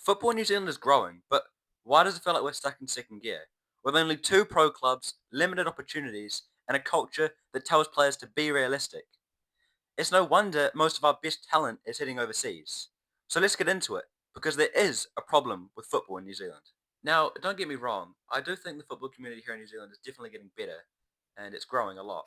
Football in New Zealand is growing, but why does it feel like we're stuck in second gear? With only two pro clubs, limited opportunities, and a culture that tells players to be realistic. It's no wonder most of our best talent is heading overseas. So let's get into it, because there is a problem with football in New Zealand. Now, don't get me wrong, I do think the football community here in New Zealand is definitely getting better, and it's growing a lot.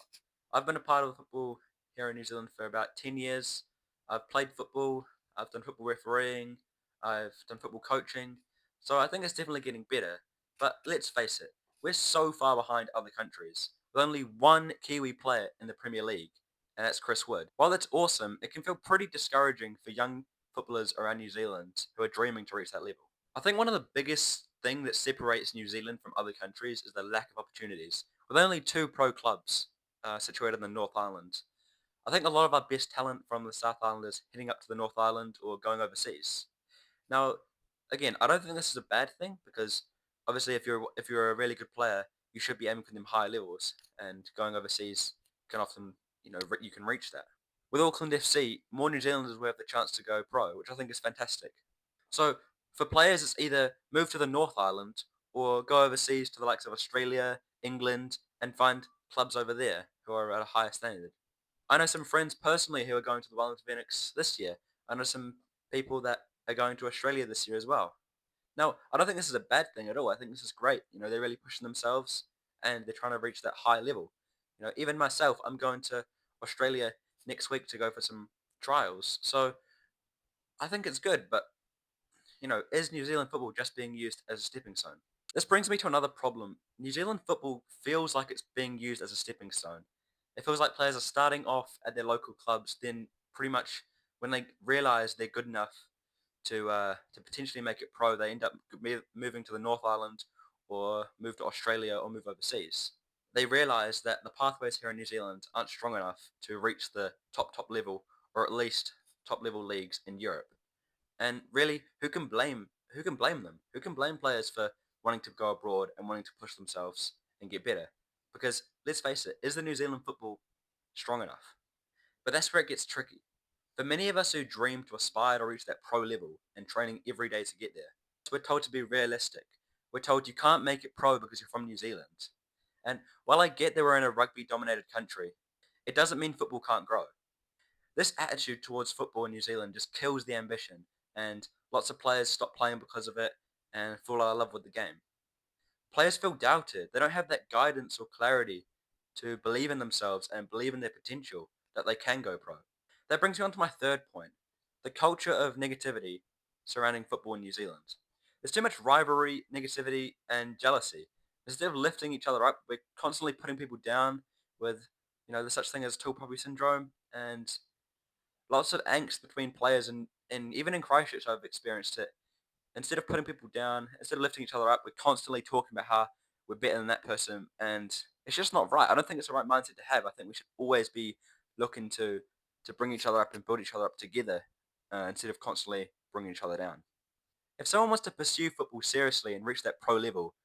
I've been a part of football here in New Zealand for about 10 years. I've played football, I've done football refereeing, I've done football coaching, so I think it's definitely getting better. But let's face it, we're so far behind other countries, with only one Kiwi player in the Premier League, and that's Chris Wood. While that's awesome, it can feel pretty discouraging for young footballers around New Zealand who are dreaming to reach that level. I think one of the biggest thing that separates New Zealand from other countries is the lack of opportunities. With only two pro clubs situated in the North Island, I think a lot of our best talent from the South Island is heading up to the North Island or going overseas. Now, again, I don't think this is a bad thing because obviously, if you're a really good player, you should be aiming for them high levels, and going overseas can often you can reach that. With Auckland FC, more New Zealanders will have the chance to go pro, which I think is fantastic. So for players, it's either move to the North Island or go overseas to the likes of Australia, England, and find clubs over there who are at a higher standard. I know some friends personally who are going to the Wellington Phoenix this year. I know some people that are going to Australia this year as well. Now, I don't think this is a bad thing at all. I think this is great. They're really pushing themselves and they're trying to reach that high level. Even myself, I'm going to Australia next week to go for some trials. So I think it's good, but is New Zealand football just being used as a stepping stone? This brings me to another problem. New Zealand football feels like it's being used as a stepping stone. It feels like players are starting off at their local clubs, then pretty much when they realise they're good enough to potentially make it pro, they end up moving to the North Island or move to Australia or move overseas. They realise that the pathways here in New Zealand aren't strong enough to reach the top level, or at least top level leagues in Europe. And really, who can blame them? Who can blame players for wanting to go abroad and wanting to push themselves and get better? Because let's face it, is the New Zealand football strong enough? But that's where it gets tricky. For many of us who dream to aspire to reach that pro level and training every day to get there, we're told to be realistic. We're told you can't make it pro because you're from New Zealand. And while I get that we're in a rugby dominated country, it doesn't mean football can't grow. This attitude towards football in New Zealand just kills the ambition, and lots of players stop playing because of it and fall out of love with the game. Players feel doubted. They don't have that guidance or clarity to believe in themselves and believe in their potential that they can go pro. That brings me on to my third point, the culture of negativity surrounding football in New Zealand. There's too much rivalry, negativity, and jealousy. Instead of lifting each other up, we're constantly putting people down with, the such thing as tall poppy syndrome and lots of angst between players, and even in Christchurch I've experienced it. Instead of putting people down, instead of lifting each other up, we're constantly talking about how we're better than that person, and it's just not right. I don't think it's the right mindset to have. I think we should always be looking to bring each other up and build each other up together, instead of constantly bringing each other down. If someone wants to pursue football seriously and reach that pro level,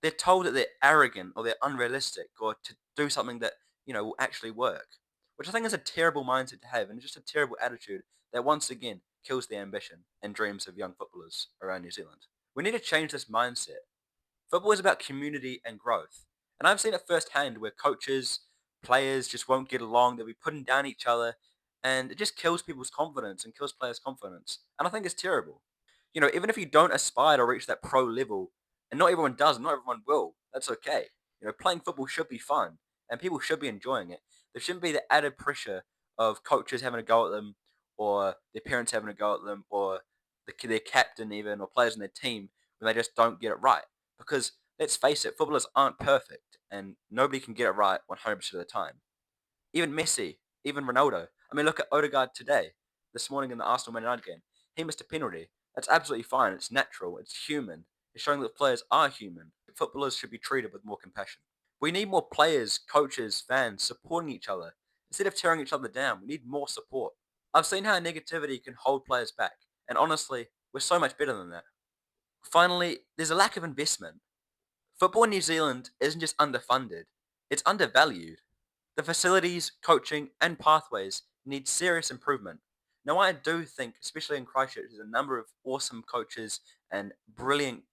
they're told that they're arrogant or they're unrealistic or to do something that, will actually work. Which I think is a terrible mindset to have and just a terrible attitude that once again kills the ambition and dreams of young footballers around New Zealand. We need to change this mindset. Football is about community and growth. And I've seen it firsthand where coaches, players just won't get along, they'll be putting down each other, and it just kills people's confidence and kills players' confidence. And I think it's terrible. Even if you don't aspire to reach that pro level, and not everyone does, not everyone will, that's okay. Playing football should be fun, and people should be enjoying it. There shouldn't be the added pressure of coaches having a go at them, or their parents having a go at them, or their captain even, or players in their team when they just don't get it right. Because let's face it, footballers aren't perfect, and nobody can get it right 100% of the time. Even Messi, even Ronaldo. I mean, look at Odegaard today, this morning in the Arsenal Man United game. He missed a penalty. That's absolutely fine. It's natural. It's human. It's showing that players are human. Footballers should be treated with more compassion. We need more players, coaches, fans supporting each other. Instead of tearing each other down, we need more support. I've seen how negativity can hold players back, and honestly, we're so much better than that. Finally, there's a lack of investment. Football in New Zealand isn't just underfunded, it's undervalued. The facilities, coaching, and pathways need serious improvement. Now, I do think, especially in Christchurch, there's a number of awesome coaches and brilliant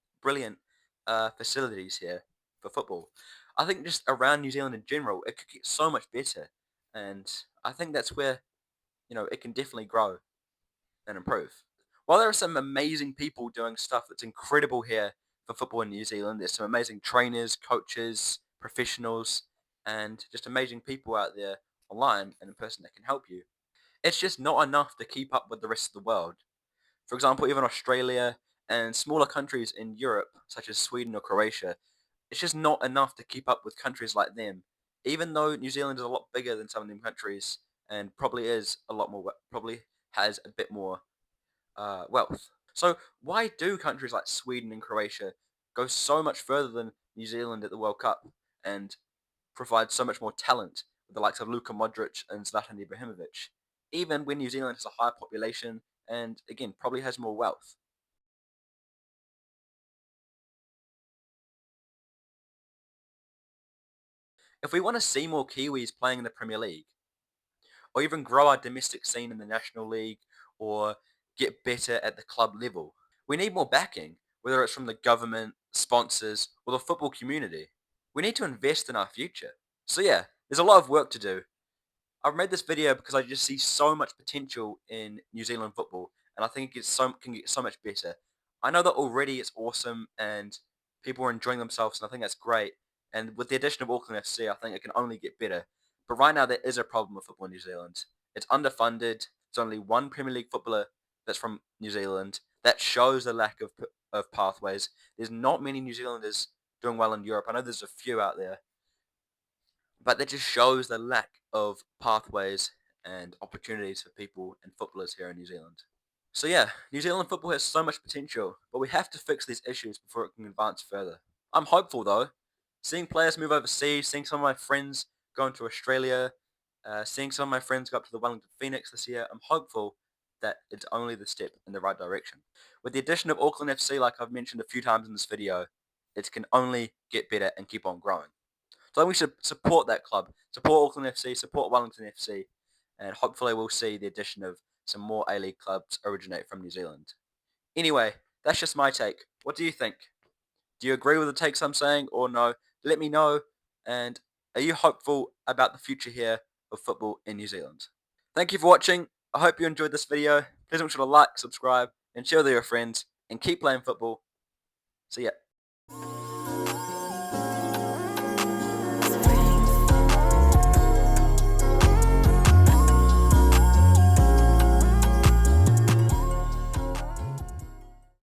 facilities here for football. I think just around New Zealand in general, it could get so much better, and I think that's where it can definitely grow and improve. While there are some amazing people doing stuff that's incredible here for football in New Zealand, there's some amazing trainers, coaches, professionals, and just amazing people out there online and in person that can help you. It's just not enough to keep up with the rest of the world. For example, even Australia and smaller countries in Europe, such as Sweden or Croatia, it's just not enough to keep up with countries like them. Even though New Zealand is a lot bigger than some of them countries and probably is a lot more, probably has a bit more wealth. So why do countries like Sweden and Croatia go so much further than New Zealand at the World Cup and provide so much more talent with the likes of Luka Modric and Zlatan Ibrahimovic, even when New Zealand has a higher population and again probably has more wealth? If we want to see more Kiwis playing in the Premier League, or even grow our domestic scene in the National League, or get better at the club level, we need more backing, whether it's from the government, sponsors, or the football community. We need to invest in our future. So yeah, there's a lot of work to do. I've made this video because I just see so much potential in New Zealand football, and I think can get so much better. I know that already it's awesome and people are enjoying themselves, and I think that's great. And with the addition of Auckland FC, I think it can only get better. But right now, there is a problem with football in New Zealand. It's underfunded. There's only one Premier League footballer that's from New Zealand. That shows the lack of pathways. There's not many New Zealanders doing well in Europe. I know there's a few out there, but that just shows the lack of pathways and opportunities for people and footballers here in New Zealand. So yeah, New Zealand football has so much potential, but we have to fix these issues before it can advance further. I'm hopeful though. Seeing players move overseas, seeing some of my friends go into Australia, seeing some of my friends go up to the Wellington Phoenix this year, I'm hopeful that it's only the step in the right direction. With the addition of Auckland FC, like I've mentioned a few times in this video, it can only get better and keep on growing. So I think we should support that club, support Auckland FC, support Wellington FC, and hopefully we'll see the addition of some more A-League clubs originate from New Zealand. Anyway, that's just my take. What do you think? Do you agree with the takes I'm saying or no? Let me know. And are you hopeful about the future here of football in New Zealand? Thank you for watching. I hope you enjoyed this video. Please make sure to like, subscribe, and share with your friends. And keep playing football. See ya.